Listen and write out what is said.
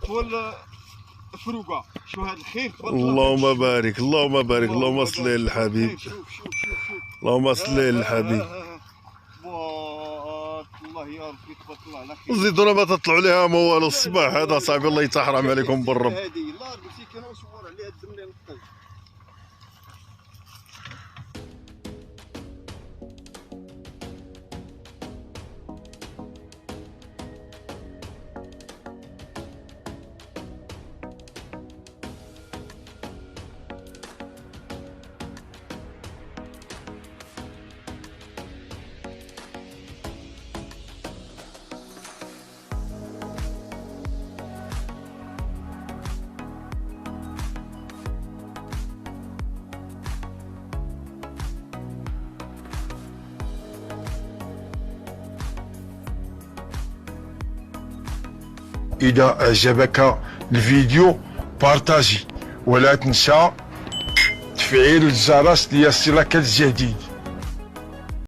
فول فروقه. شو هذا الخير تبارك الله. اللهم بارك اللهم بارك اللهم صل على الحبيب. شوف شوف شوف شوف. اللهم صل على الحبيب. بارك الله يا ربي تبارك الله على خير. زيدونا ما تطلعوا ليها ما والو الصباح هذا صاحبي الله يتحرم عليكم بالرب. هذه لا قلت لك انا وصور عليها الدم اللي نقطع. إذا أعجبك الفيديو بارتاجي، ولا تنسى تفعيل الجرس ليصلك الجديد.